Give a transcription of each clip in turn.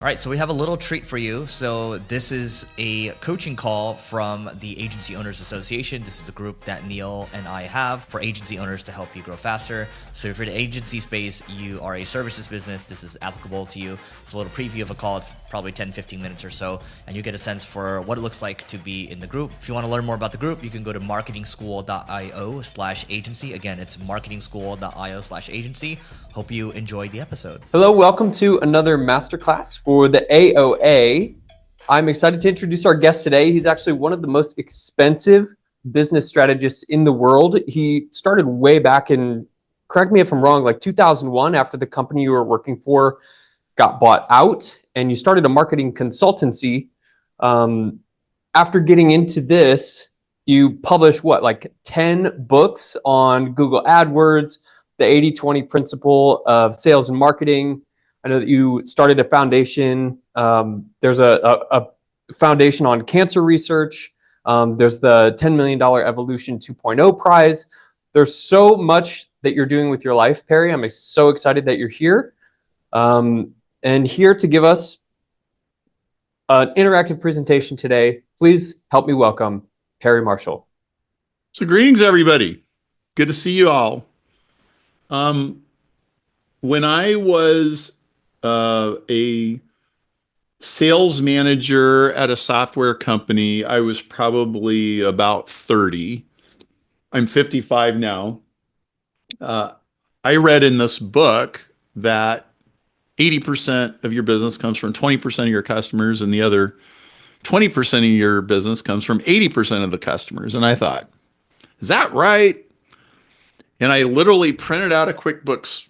All right, so we have a little treat for you. So this is a coaching call from the Agency Owners Association. This is a group that Neil and I have for agency owners to help you grow faster. So if you're in the agency space, you are a services business, this is applicable to you. It's a little preview of a call. It's probably 10, 15 minutes or so, and you get a sense for what it looks like to be in the group. If you want to learn more about the group, you can go to marketingschool.io/agency. Again, it's marketingschool.io/agency. Hope you enjoyed the episode. Hello, welcome to another masterclass for the AOA. I'm excited to introduce our guest today. He's actually one of the most expensive business strategists in the world. He started way back in, correct me if I'm wrong, like 2001, after the company you were working for got bought out, and you started a marketing consultancy. After getting into this, you published like 10 books on Google AdWords, the 80-20 principle of sales and marketing. I know that you started a foundation. There's a foundation on cancer research. There's the $10 million Evolution 2.0 prize. There's so much that you're doing with your life, Perry. I'm so excited that you're here. And here to give us an interactive presentation today, please help me welcome Perry Marshall. So greetings, everybody. Good to see you all. When I was a sales manager at a software company, I was probably about 30. I'm 55 now. I read in this book that 80% of your business comes from 20% of your customers, and the other 20% of your business comes from 80% of the customers. And I thought, is that right? And I literally printed out a QuickBooks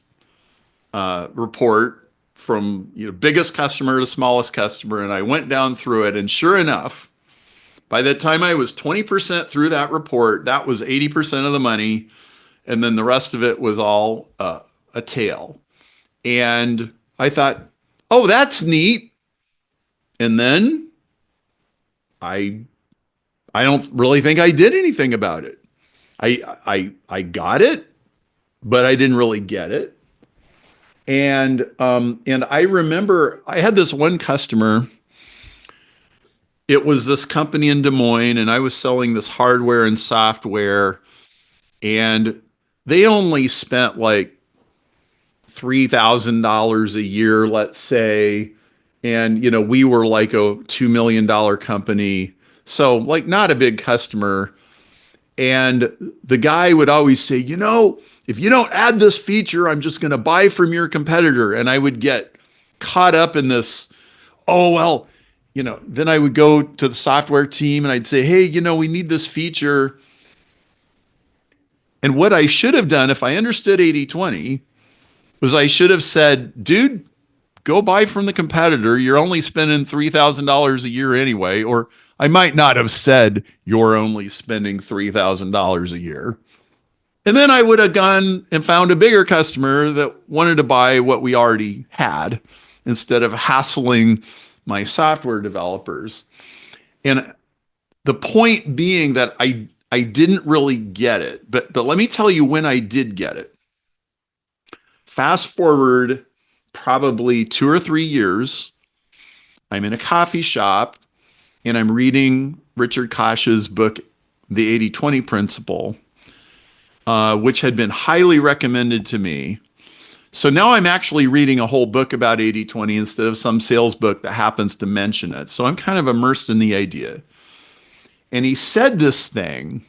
report from biggest customer to smallest customer, and I went down through it. And sure enough, by the time I was 20% through that report, that was 80% of the money, and then the rest of it was all a tail. And I thought, oh, that's neat. And then I don't really think I did anything about it. I got it, but I didn't really get it. And I remember I had this one customer. It was this company in Des Moines, and I was selling this hardware and software, and they only spent like $3,000 a year, let's say. And, we were like a $2 million company. So like not a big customer. And the guy would always say, if you don't add this feature, I'm just going to buy from your competitor. And I would get caught up in this, then I would go to the software team and I'd say, hey, we need this feature. And what I should have done if I understood 80-20 was I should have said, dude, go buy from the competitor. You're only spending $3,000 a year anyway. Or I might not have said you're only spending $3,000 a year. And then I would have gone and found a bigger customer that wanted to buy what we already had instead of hassling my software developers. And the point being that I didn't really get it. But let me tell you when I did get it. Fast forward probably 2 or 3 years, I'm in a coffee shop and I'm reading Richard Koch's book, The 80-20 Principle, which had been highly recommended to me. So now I'm actually reading a whole book about 80-20 instead of some sales book that happens to mention it. So I'm kind of immersed in the idea. And he said this thing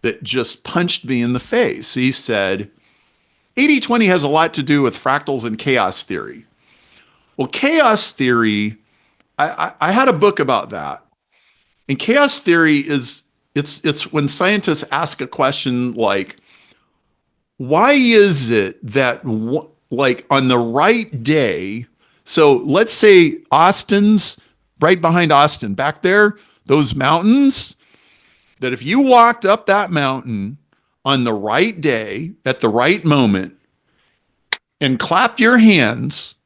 that just punched me in the face. He said, 80-20 has a lot to do with fractals and chaos theory. Well, chaos theory, I had a book about that. And chaos theory is, it's when scientists ask a question like, why is it that like on the right day, so let's say Austin's right behind Austin, back there, those mountains, that if you walked up that mountain on the right day, at the right moment, and clapped your hands,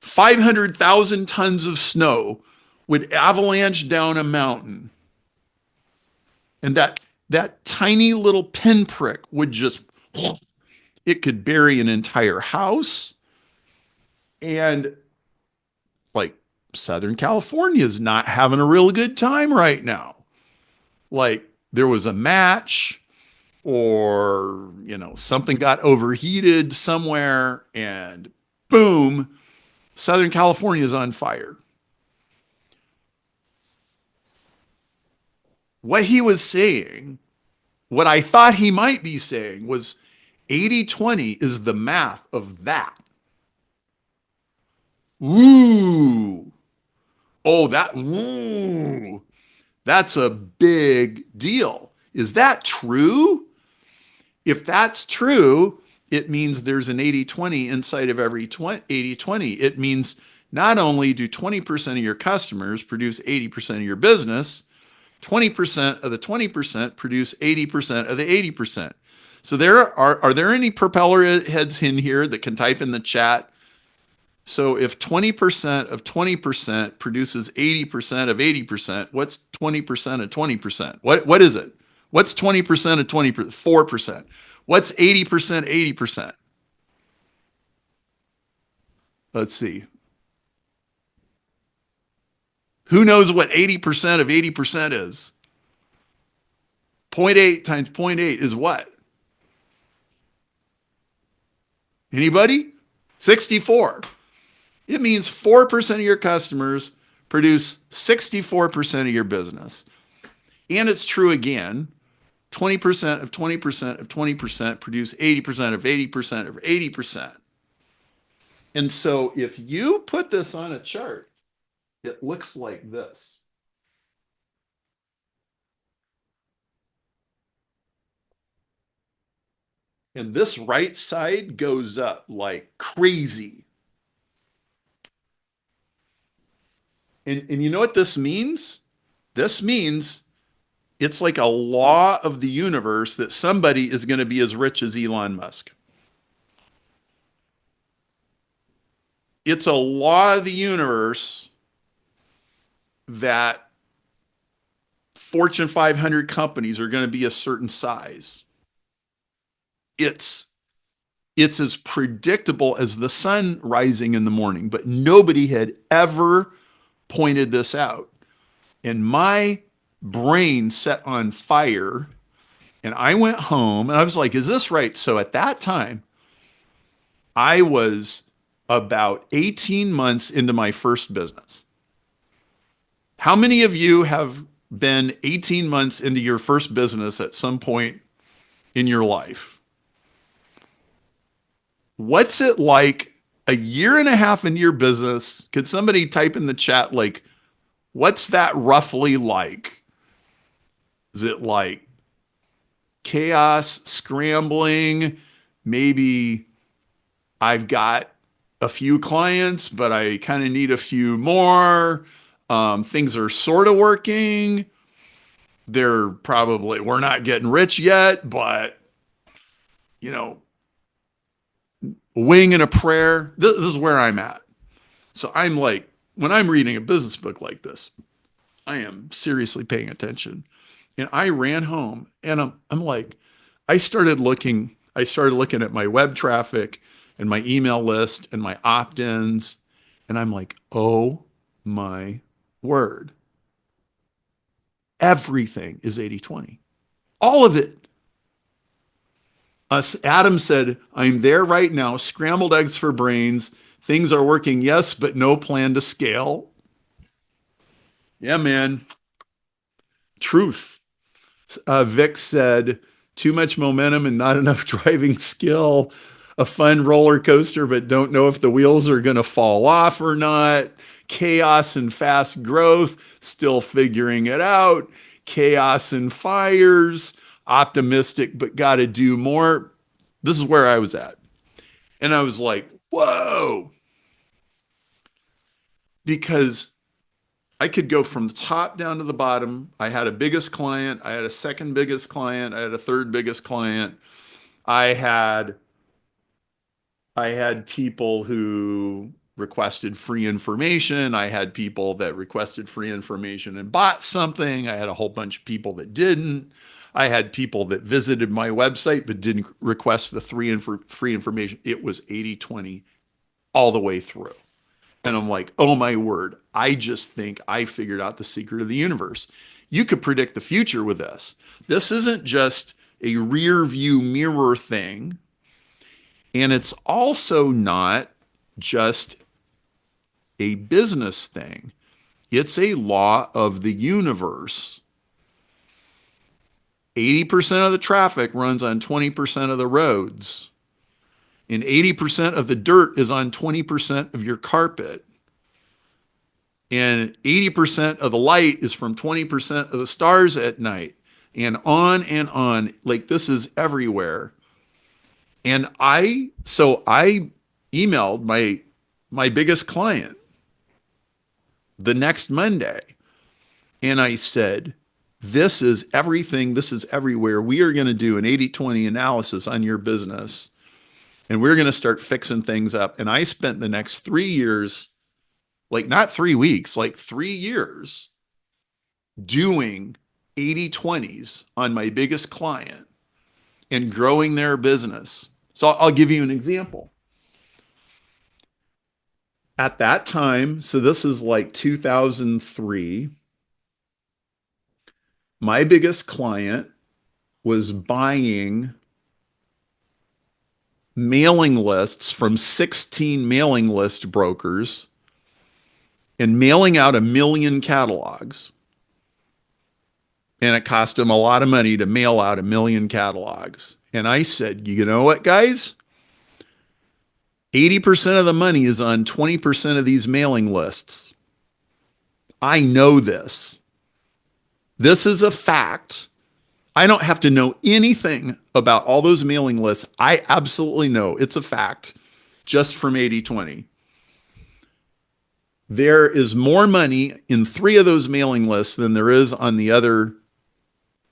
500,000 tons of snow would avalanche down a mountain. And that tiny little pinprick would just, it could bury an entire house. And like Southern California is not having a real good time right now. Like there was a match or, something got overheated somewhere and boom, Southern California is on fire. What he was saying, what I thought he might be saying was 80/20 is the math of that. Ooh. Oh, that's a big deal. Is that true? If that's true, it means there's an 80/20 inside of every 80/20. It means not only do 20% of your customers produce 80% of your business, 20% of the 20% produce 80% of the 80%. So are there any propeller heads in here that can type in the chat? So if 20% of 20% produces 80% of 80%, what's 20% of 20%? What is it? What's 20% of 20%? 4%. What's 80% 80%? Let's see. Who knows what 80% of 80% is? 0.8 times 0.8 is what? Anybody? 64. It means 4% of your customers produce 64% of your business. And it's true again, 20% of 20% of 20% produce 80% of 80% of 80%. And so if you put this on a chart, it looks like this. And this right side goes up like crazy. And you know what this means? This means it's like a law of the universe that somebody is going to be as rich as Elon Musk. It's a law of the universe that Fortune 500 companies are going to be a certain size. It's as predictable as the sun rising in the morning, but nobody had ever pointed this out. And my brain set on fire and I went home and I was like, is this right? So at that time, I was about 18 months into my first business. How many of you have been 18 months into your first business at some point in your life? What's it like a year and a half into your business? Could somebody type in the chat, like, what's that roughly like? Is it like chaos, scrambling? Maybe I've got a few clients, but I kind of need a few more. Things are sort of working. We're not getting rich yet, but wing and a prayer. This is where I'm at. So I'm like, when I'm reading a business book like this, I am seriously paying attention. And I ran home and I'm like, I started looking at my web traffic and my email list and my opt-ins. And I'm like, oh my word. Everything is 80/20. All of it. Adam said, I'm there right now, scrambled eggs for brains. Things are working, yes, but no plan to scale. Yeah, man. Truth. Vic said, too much momentum and not enough driving skill. A fun roller coaster, but don't know if the wheels are going to fall off or not. Chaos and fast growth, still figuring it out. Chaos and fires, optimistic, but got to do more. This is where I was at. And I was like, whoa. Because I could go from the top down to the bottom. I had a biggest client. I had a second biggest client. I had a third biggest client. I had people who requested free information. I had people that requested free information and bought something. I had a whole bunch of people that didn't. I had people that visited my website but didn't request the free information. It was 80/20 all the way through. And I'm like, oh my word, I just think I figured out the secret of the universe. You could predict the future with this. This isn't just a rear view mirror thing. And it's also not just a business thing. It's a law of the universe. 80% of the traffic runs on 20% of the roads. And 80% of the dirt is on 20% of your carpet. And 80% of the light is from 20% of the stars at night. And on and on. Like, this is everywhere. And I emailed my biggest client the next Monday. And I said, this is everything. This is everywhere. We are going to do an 80-20 analysis on your business. And we're going to start fixing things up. And I spent the next 3 years, like not 3 weeks, like 3 years doing 80-20s on my biggest client and growing their business. So I'll give you an example. At that time, so this is like 2003, my biggest client was buying mailing lists from 16 mailing list brokers and mailing out 1 million catalogs. And it cost them a lot of money to mail out 1 million catalogs. And I said, you know what, guys? 80% of the money is on 20% of these mailing lists. I know this. This is a fact. I don't have to know anything about all those mailing lists. I absolutely know it's a fact just from 80-20. There is more money in 3 of those mailing lists than there is on the other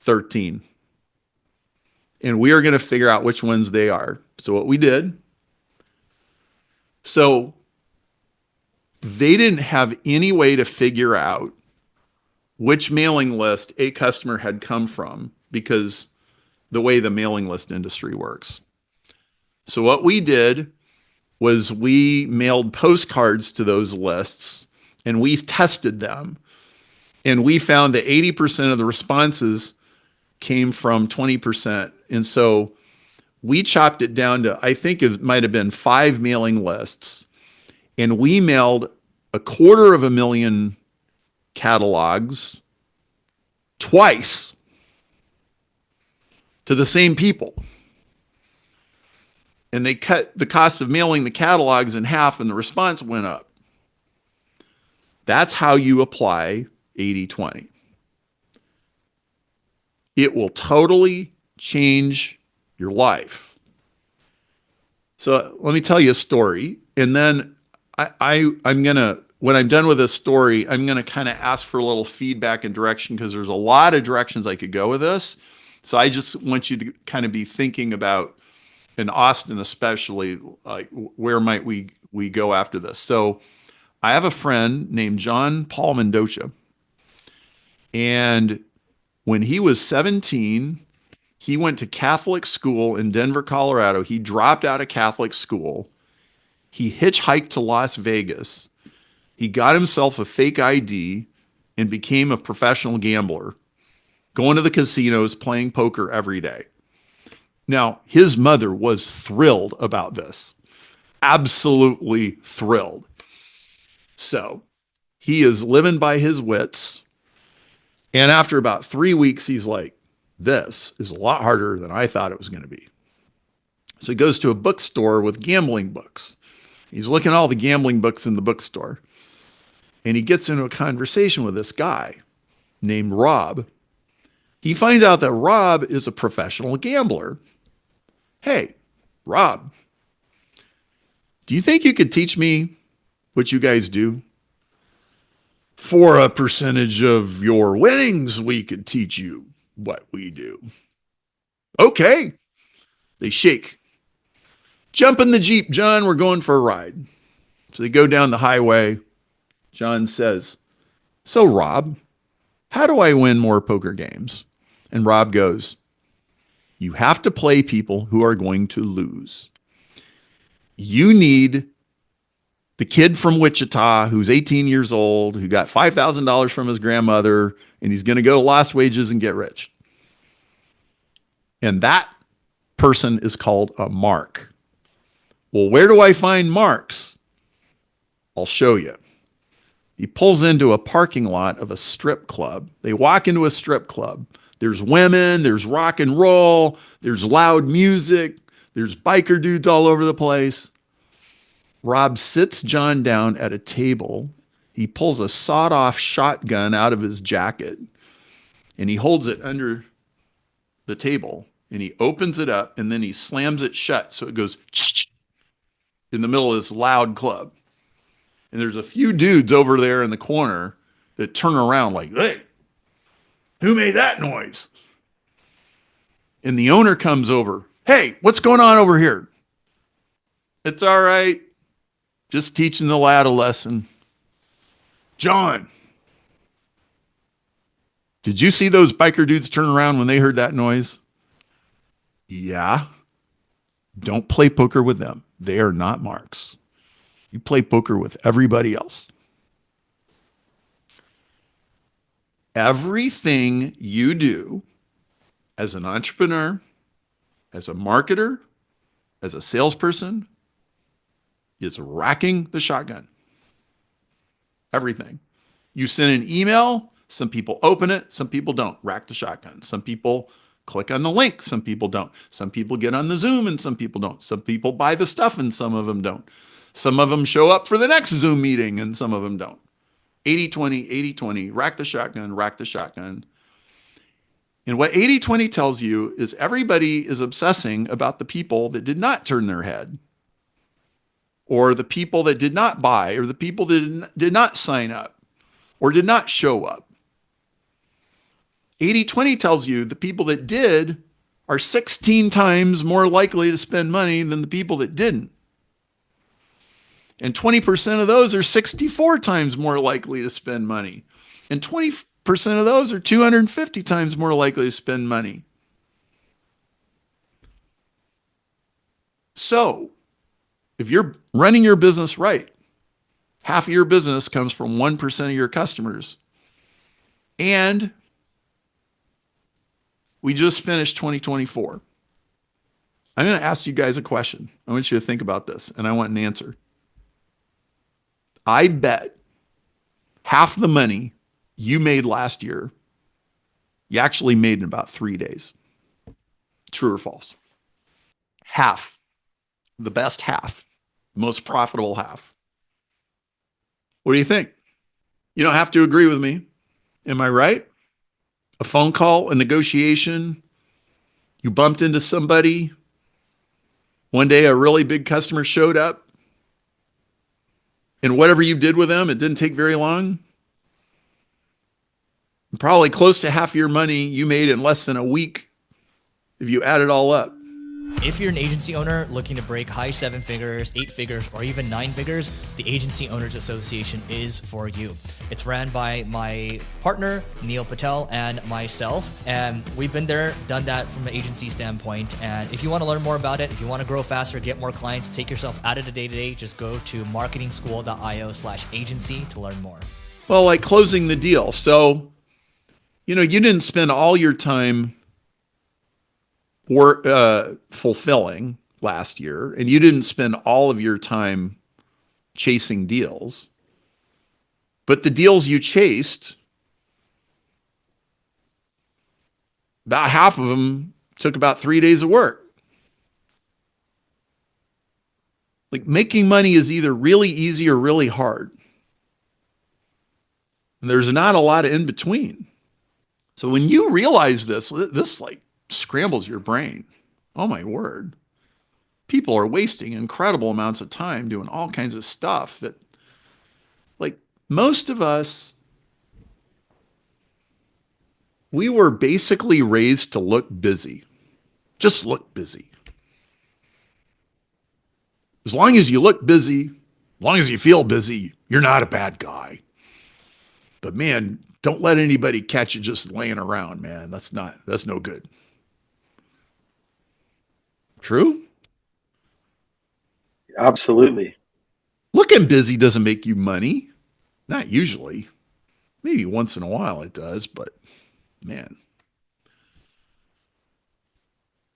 13. And we are going to figure out which ones they are. So what we did, so they didn't have any way to figure out which mailing list a customer had come from because the way the mailing list industry works. So what we did was we mailed postcards to those lists and we tested them. And we found that 80% of the responses came from 20%. And so we chopped it down to, I think it might have been 5 mailing lists. And we mailed 250,000 catalogs twice to the same people. And they cut the cost of mailing the catalogs in half and the response went up. That's how you apply 80-20. It will totally change your life. So let me tell you a story. And then I'm going to, when I'm done with this story, I'm going to kind of ask for a little feedback and direction because there's a lot of directions I could go with this. So I just want you to kind of be thinking about, in Austin especially, like where might we go after this? So I have a friend named John Paul Mendoza. And when he was 17, he went to Catholic school in Denver, Colorado. He dropped out of Catholic school. He hitchhiked to Las Vegas. He got himself a fake ID and became a professional gambler, going to the casinos, playing poker every day. Now, his mother was thrilled about this. Absolutely thrilled. So he is living by his wits. And after about 3 weeks, he's like, this is a lot harder than I thought it was going to be. So he goes to a bookstore with gambling books. He's looking at all the gambling books in the bookstore. And he gets into a conversation with this guy named Rob. He finds out that Rob is a professional gambler. Hey, Rob, do you think you could teach me what you guys do? For a percentage of your winnings, we could teach you what we do. Okay. They shake. Jump in the Jeep, John. We're going for a ride. So they go down the highway. John says, so Rob, how do I win more poker games? And Rob goes, you have to play people who are going to lose. You need the kid from Wichita who's 18 years old, who got $5,000 from his grandmother, and he's going to go to Lost Wages and get rich. And that person is called a mark. Well, where do I find marks? I'll show you. He pulls into a parking lot of a strip club. They walk into a strip club. There's women, there's rock and roll, there's loud music, there's biker dudes all over the place. Rob sits John down at a table. He pulls a sawed-off shotgun out of his jacket, and he holds it under the table, and he opens it up, and then he slams it shut so it goes in the middle of this loud club. And there's a few dudes over there in the corner that turn around like, hey, who made that noise? And the owner comes over. Hey, what's going on over here? It's all right. Just teaching the lad a lesson. John, did you see those biker dudes turn around when they heard that noise? Yeah. Don't play poker with them. They are not marks. You play poker with everybody else. Everything you do as an entrepreneur, as a marketer, as a salesperson, is racking the shotgun. Everything. You send an email, some people open it, some people don't. Rack the shotgun. Some people click on the link, some people don't. Some people get on the Zoom and some people don't. Some people buy the stuff and some of them don't. Some of them show up for the next Zoom meeting and some of them don't. 80-20, 80-20, rack the shotgun, rack the shotgun. And what 80-20 tells you is everybody is obsessing about the people that did not turn their head, or the people that did not buy, or the people that did not sign up, or did not show up. 80-20 tells you the people that did are 16 times more likely to spend money than the people that didn't. And 20% of those are 64 times more likely to spend money. And 20% of those are 250 times more likely to spend money. So, if you're running your business right, half of your business comes from 1% of your customers. And we just finished 2024. I'm going to ask you guys a question. I want you to think about this, and I want an answer. I bet half the money you made last year, you actually made in about 3 days. True or false? Half. The best half. Most profitable half. What do you think? You don't have to agree with me. Am I right? A phone call, a negotiation, you bumped into somebody. One day a really big customer showed up. And whatever you did with them, it didn't take very long. Probably close to half your money you made in less than a week if you add it all up. If you're an agency owner looking to break high 7 figures, 8 figures, or even 9 figures, the Agency Owners Association is for you. It's ran by my partner, Neil Patel, and myself. And we've been there, done that from an agency standpoint. And if you want to learn more about it, if you want to grow faster, get more clients, take yourself out of the day-to-day, just go to marketingschool.io/agency to learn more. Well, like closing the deal. So, you didn't spend all your time fulfilling last year, and you didn't spend all of your time chasing deals, but the deals you chased, about half of them took about 3 days of work. Like, making money is either really easy or really hard, and there's not a lot of in between. So when you realize this like scrambles your brain. Oh my word. People are wasting incredible amounts of time doing all kinds of stuff that, like, most of us, we were basically raised to look busy. Just look busy. As long as you look busy, as long as you feel busy, you're not a bad guy. But man, don't let anybody catch you just laying around, man. That's no good. True? Absolutely. Looking busy doesn't make you money. Not usually. Maybe once in a while it does, but man,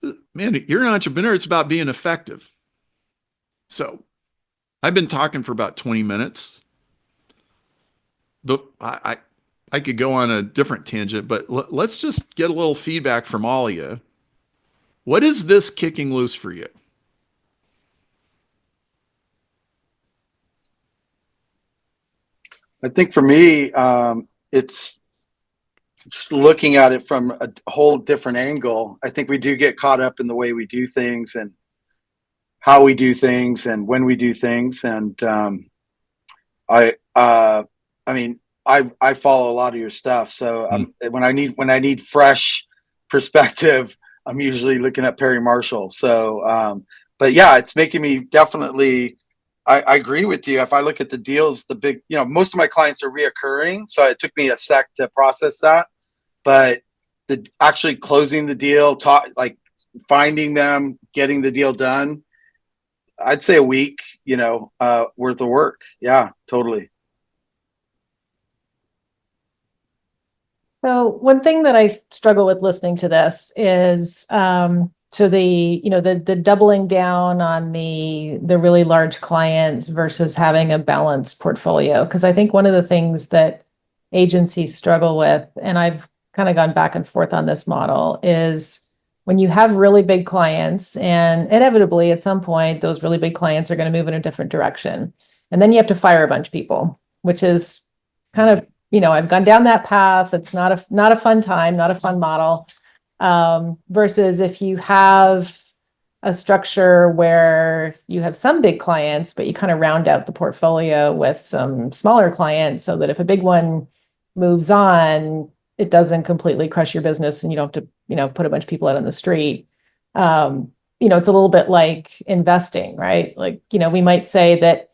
you're an entrepreneur. It's about being effective. So I've been talking for about 20 minutes, but I could go on a different tangent, but let's just get a little feedback from all of you. What is this kicking loose for you? I think for me, it's just looking at it from a whole different angle. I think we do get caught up in the way we do things and how we do things and when we do things. And I mean, I follow a lot of your stuff. So when I need fresh perspective, I'm usually looking at Perry Marshall. So, but yeah, it's making me definitely. I agree with you. If I look at the deals, the big, most of my clients are reoccurring. So it took me a sec to process that. But actually closing the deal, finding them, getting the deal done, I'd say a week, worth of work. Yeah, totally. So one thing that I struggle with listening to this is so the doubling down on the really large clients versus having a balanced portfolio. Because I think one of the things that agencies struggle with, and I've kind of gone back and forth on this model, is when you have really big clients, and inevitably at some point those really big clients are going to move in a different direction, and then you have to fire a bunch of people, which is kind of, I've gone down that path. It's not a fun time, not a fun model. Versus if you have a structure where you have some big clients, but you kind of round out the portfolio with some smaller clients so that if a big one moves on, it doesn't completely crush your business and you don't have to, put a bunch of people out on the street. It's a little bit like investing, right? Like, we might say that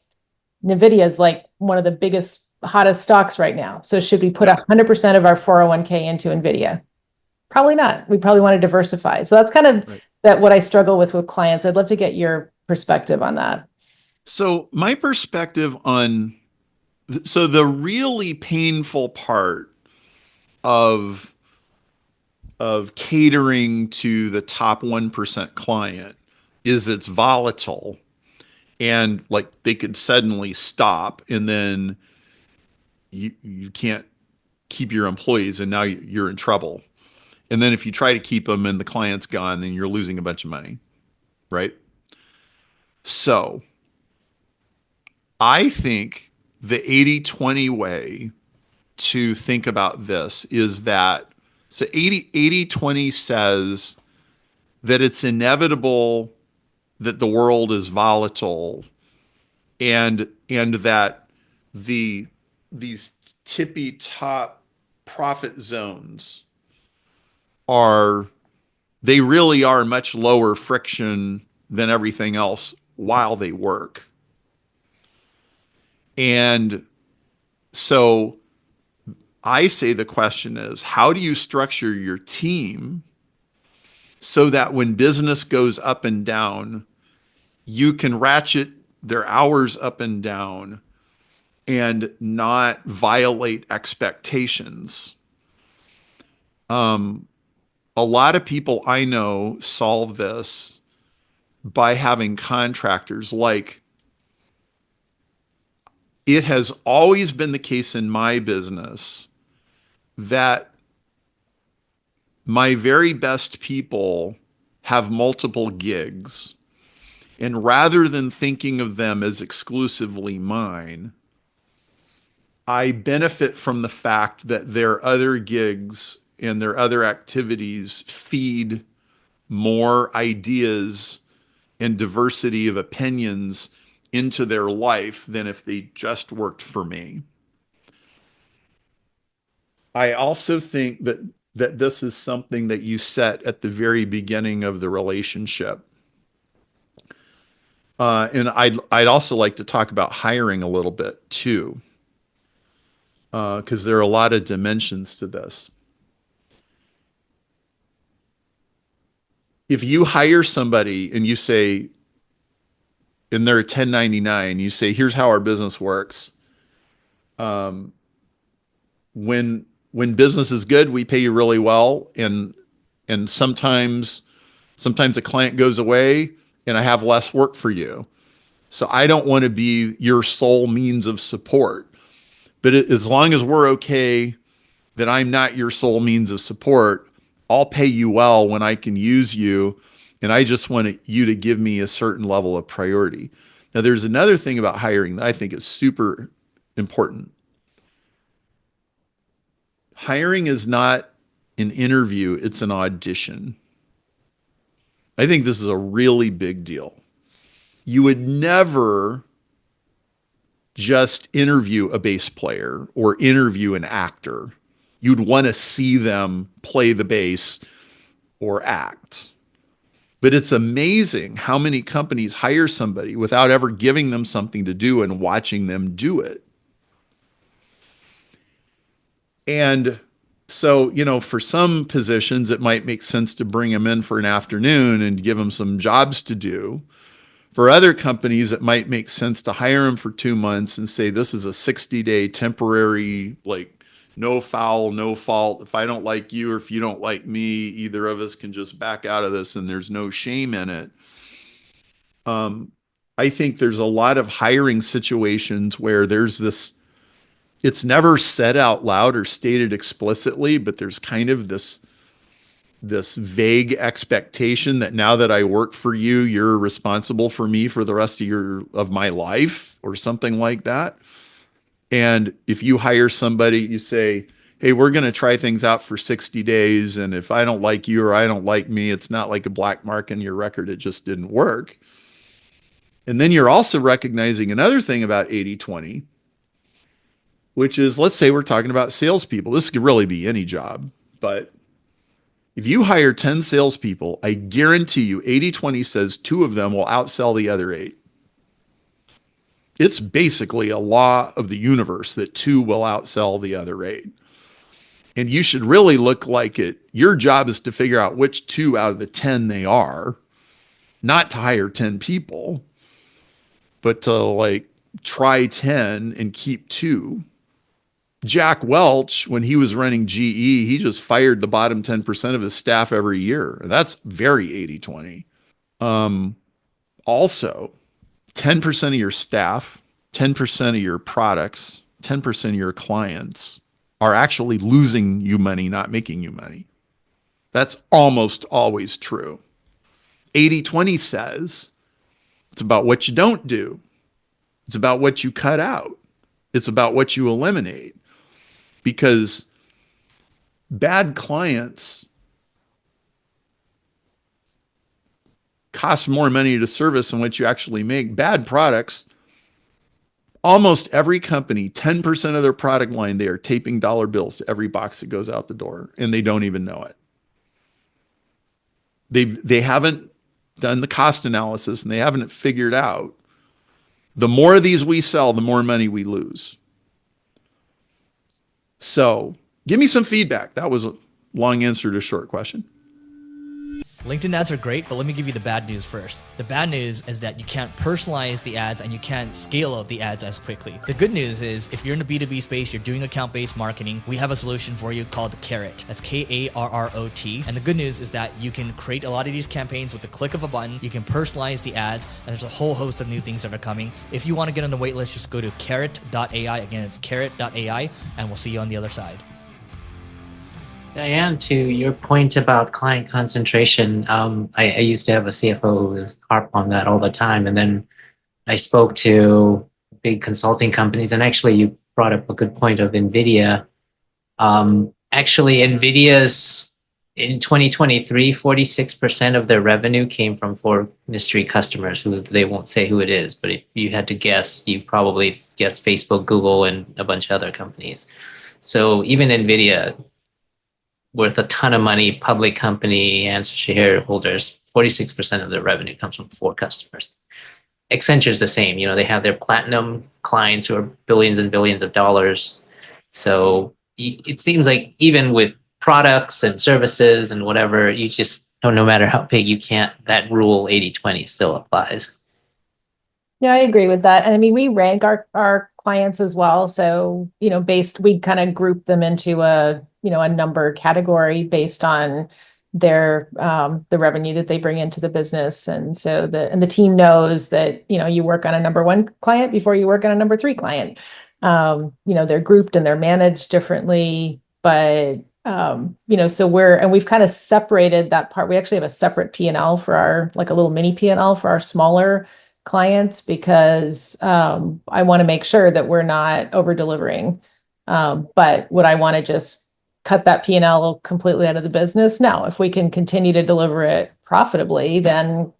NVIDIA is like one of the biggest, hottest stocks right now. So should we put 100% of our 401k into NVIDIA? Probably not. We probably want to diversify. So that's kind of what I struggle with clients. I'd love to get your perspective on that. So my perspective on, so the really painful part of catering to the top 1% client is it's volatile, and like they could suddenly stop, and then you can't keep your employees, and now you're in trouble. And then if you try to keep them and the client's gone, then you're losing a bunch of money, right? So I think the 80-20 way to think about this is that, so 80-20 says that it's inevitable that the world is volatile, and that these tippy top profit zones they really are much lower friction than everything else while they work. And so I say the question is, how do you structure your team so that when business goes up and down, you can ratchet their hours up and down and not violate expectations? A lot of people I know solve this by having contractors. Like, it has always been the case in my business that my very best people have multiple gigs. And rather than thinking of them as exclusively mine, I benefit from the fact that their other gigs and their other activities feed more ideas and diversity of opinions into their life than if they just worked for me. I also think that this is something that you set at the very beginning of the relationship. And I'd also like to talk about hiring a little bit too, because there are a lot of dimensions to this. If you hire somebody and you say, and they're a 1099, you say, here's how our business works. When business is good, we pay you really well. And sometimes a client goes away and I have less work for you. So I don't want to be your sole means of support. But as long as we're okay that I'm not your sole means of support, I'll pay you well when I can use you. And I just want you to give me a certain level of priority. Now, there's another thing about hiring that I think is super important. Hiring is not an interview, it's an audition. I think this is a really big deal. You would never just interview a bass player or interview an actor. You'd want to see them play the bass or act. But it's amazing how many companies hire somebody without ever giving them something to do and watching them do it. And so, for some positions, it might make sense to bring them in for an afternoon and give them some jobs to do. For other companies, it might make sense to hire them for 2 months and say, this is a 60-day temporary, like, no foul, no fault. If I don't like you or if you don't like me, either of us can just back out of this and there's no shame in it. I think there's a lot of hiring situations where there's this, it's never said out loud or stated explicitly, but there's kind of this vague expectation that now that I work for you, you're responsible for me for the rest of my life or something like that. And if you hire somebody, you say, hey, we're going to try things out for 60 days. And if I don't like you or I don't like me, it's not like a black mark in your record. It just didn't work. And then you're also recognizing another thing about 80-20, which is, let's say we're talking about salespeople. This could really be any job, but if you hire 10 salespeople, I guarantee you 80-20 says 2 of them will outsell the other 8. It's basically a law of the universe that 2 will outsell the other 8. And you should really look like it. Your job is to figure out which 2 out of the 10 they are, not to hire 10 people, but to try 10 and keep 2. Jack Welch, when he was running GE, he just fired the bottom 10% of his staff every year. That's very 80-20. Also, 10% of your staff, 10% of your products, 10% of your clients are actually losing you money, not making you money. That's almost always true. 80-20 says it's about what you don't do. It's about what you cut out. It's about what you eliminate. Because bad clients cost more money to service than what you actually make. Bad products, almost every company, 10% of their product line, they are taping dollar bills to every box that goes out the door, and they don't even know it. They haven't done the cost analysis, and they haven't figured out the more of these we sell, the more money we lose. So give me some feedback. That was a long answer to a short question. LinkedIn ads are great, but let me give you the bad news first. The bad news is that you can't personalize the ads and you can't scale out the ads as quickly. The good news is if you're in the B2B space, you're doing account-based marketing, we have a solution for you called Carrot. That's Karrot. And the good news is that you can create a lot of these campaigns with the click of a button. You can personalize the ads, and there's a whole host of new things that are coming. If you want to get on the wait list, just go to carrot.ai. Again, it's carrot.ai, and we'll see you on the other side. Diane, to your point about client concentration, I used to have a CFO who would harp on that all the time. And then I spoke to big consulting companies, and actually you brought up a good point of NVIDIA. Actually, NVIDIA's in 2023, 46% of their revenue came from 4 mystery customers who they won't say who it is, but if you had to guess, you probably guessed Facebook, Google, and a bunch of other companies. So even NVIDIA, worth a ton of money, public company, and shareholders, 46% of their revenue comes from 4 customers. Accenture's the same. They have their platinum clients who are billions and billions of dollars. So it seems like even with products and services and whatever, you just don't, no matter how big, you can't, that rule 80-20 still applies. Yeah, I agree with that. And I mean, we rank our clients as well. So, we kind of group them into a number category based on their the revenue that they bring into the business. And so the team knows that, you work on a number one client before you work on a number three client. They're grouped and they're managed differently, but so we've kind of separated that part. We actually have a separate P&L for like a little mini P&L for our smaller clients because I want to make sure that we're not over delivering. But would I want to just cut that P&L completely out of the business? No, if we can continue to deliver it profitably, then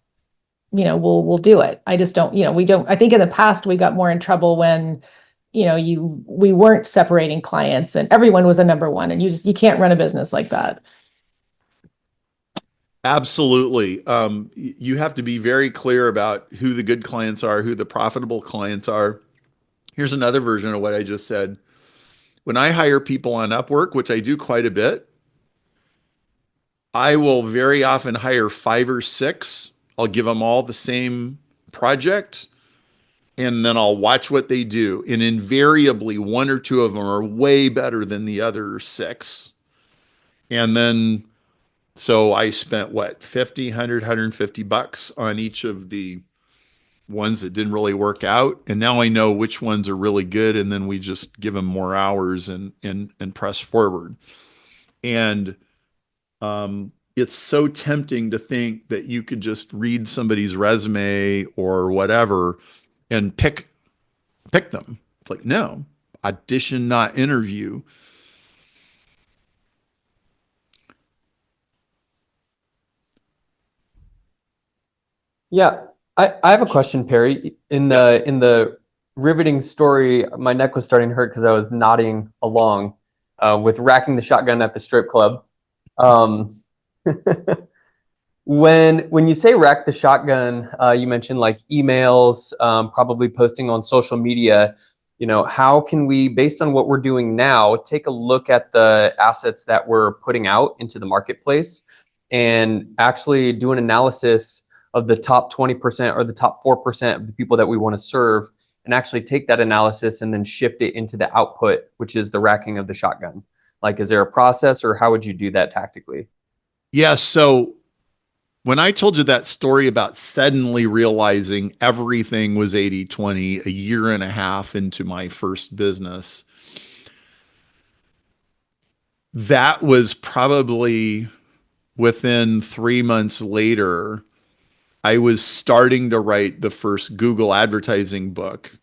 we'll do it. I just don't, we don't. I think in the past we got more in trouble when we weren't separating clients and everyone was a number one, and you can't run a business like that. Absolutely. You have to be very clear about who the good clients are, who the profitable clients are. Here's another version of what I just said. When I hire people on Upwork, which I do quite a bit, I will very often hire 5 or 6. I'll give them all the same project, and then I'll watch what they do. And invariably, 1 or 2 of them are way better than the other 6. And then so I spent what, 50, 100, 150 bucks on each of the ones that didn't really work out. And now I know which ones are really good. And then we just give them more hours and press forward. And it's so tempting to think that you could just read somebody's resume or whatever and pick them. It's like, no, audition, not interview. Yeah, I have a question, Perry. In the riveting story, my neck was starting to hurt because I was nodding along with racking the shotgun at the strip club. Um, when you say rack the shotgun, you mentioned like emails, probably posting on social media. How can we, based on what we're doing now, take a look at the assets that we're putting out into the marketplace and actually do an analysis of the top 20% or the top 4% of the people that we want to serve, and actually take that analysis and then shift it into the output, which is the racking of the shotgun? Like, is there a process, or how would you do that tactically? Yeah. So when I told you that story about suddenly realizing everything was 80/20 a year and a half into my first business, that was probably within 3 months later, I was starting to write the first Google advertising book.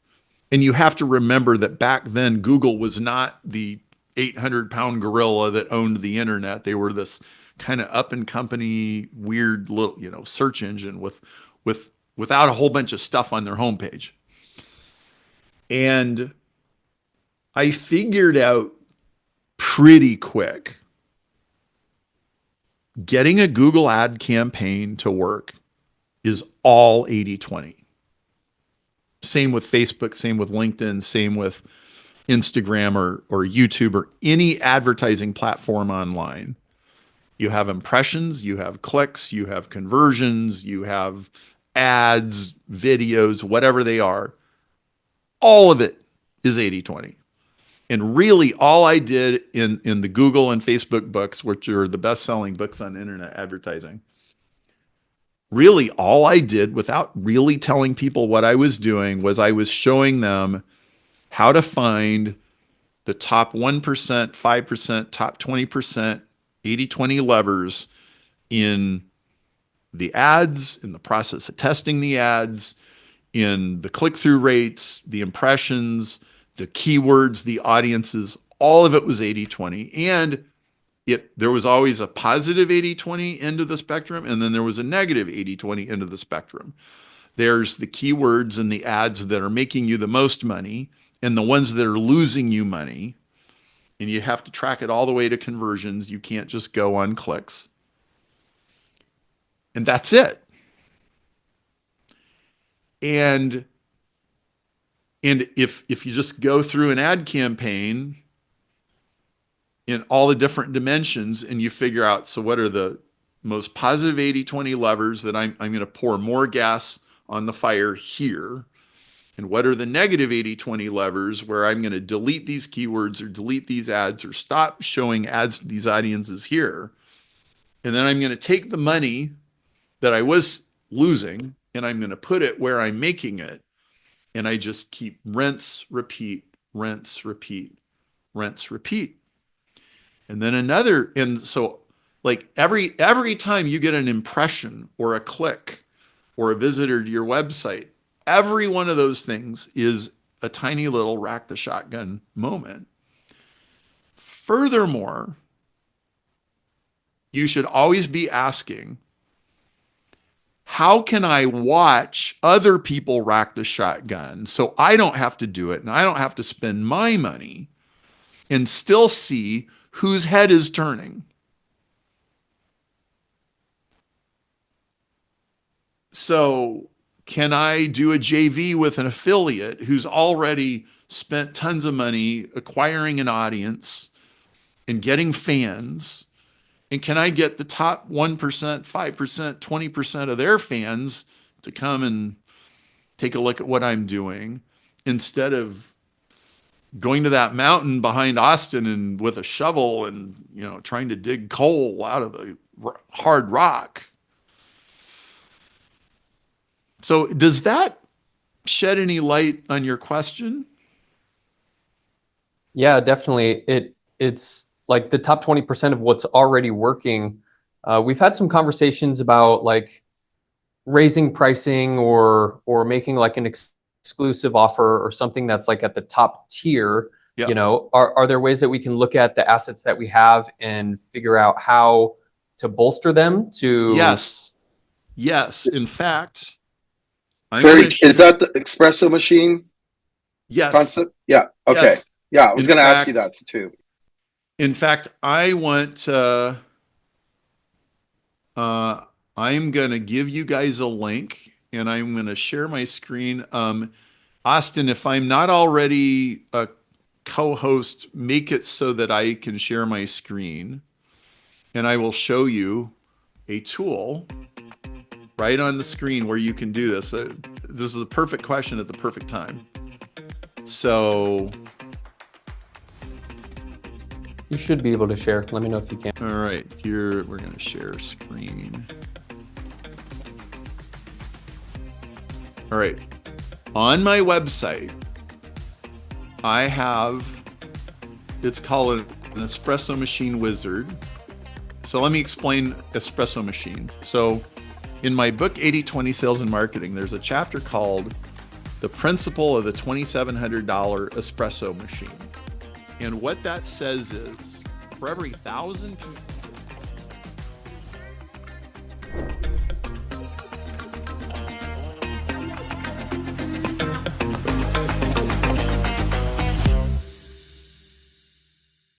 And you have to remember that back then, Google was not the 800-pound gorilla that owned the internet. They were this kind of up and company, weird little, search engine without a whole bunch of stuff on their homepage. And I figured out pretty quick, getting a Google ad campaign to work is all 80/20. Same with Facebook, same with LinkedIn, same with Instagram or YouTube or any advertising platform online. You have impressions, you have clicks, you have conversions, you have ads, videos, whatever they are. All of it is 80/20. And really all I did in the Google and Facebook books, which are the best-selling books on internet advertising, really all I did without really telling people what I was doing was I was showing them how to find the top 1%, 5%, top 20%, 80/20 levers in the ads, in the process of testing the ads, in the click-through rates, the impressions, the keywords, the audiences. All of it was 80/20. And there was always a positive 80/20 end of the spectrum, and then there was a negative 80/20 end of the spectrum. There's the keywords and the ads that are making you the most money and the ones that are losing you money. And you have to track it all the way to conversions. You can't just go on clicks. And that's it. And if you just go through an ad campaign in all the different dimensions and you figure out, so what are the most positive 80/20 levers that I'm going to pour more gas on the fire here? And what are the negative 80-20 levers where I'm going to delete these keywords or delete these ads or stop showing ads to these audiences here. And then I'm going to take the money that I was losing and I'm going to put it where I'm making it. And I just keep rinse, repeat, rinse, repeat, rinse, repeat. And then another, and so like every time you get an impression or a click or a visitor to your website, every one of those things is a tiny little rack the shotgun moment. Furthermore, you should always be asking, how can I watch other people rack the shotgun so I don't have to do it and I don't have to spend my money and still see whose head is turning? So can I do a JV with an affiliate who's already spent tons of money acquiring an audience and getting fans? And can I get the top 1%, 5%, 20% of their fans to come and take a look at what I'm doing instead of going to that mountain behind Austin and with a shovel and, you know, trying to dig coal out of the hard rock? So does that shed any light on your question? Yeah, definitely. It's like the top 20% of what's already working. We've had some conversations about like raising pricing or making like an exclusive offer or something that's like at the top tier. Yep. You know, are there ways that we can look at the assets that we have and figure out how to bolster them to? Yes. In fact, Very, is that the espresso machine concept? Yeah. Okay. Yes. Yeah, I was going to ask you that too. In fact, I want I'm going to give you guys a link and I'm going to share my screen. Austin, if I'm not already a co-host, make it so that I can share my screen and I will show you a tool right on the screen where you can do this. This is the perfect question at the perfect time. So you should be able to share. Let me know if you can. All right, here we're going to share screen. All right, on my website, I have, it's called an espresso machine wizard. So let me explain espresso machine. So in my book, 80-20 Sales and Marketing, there's a chapter called The Principle of the $2,700 Espresso Machine. And what that says is, for every 1,000 people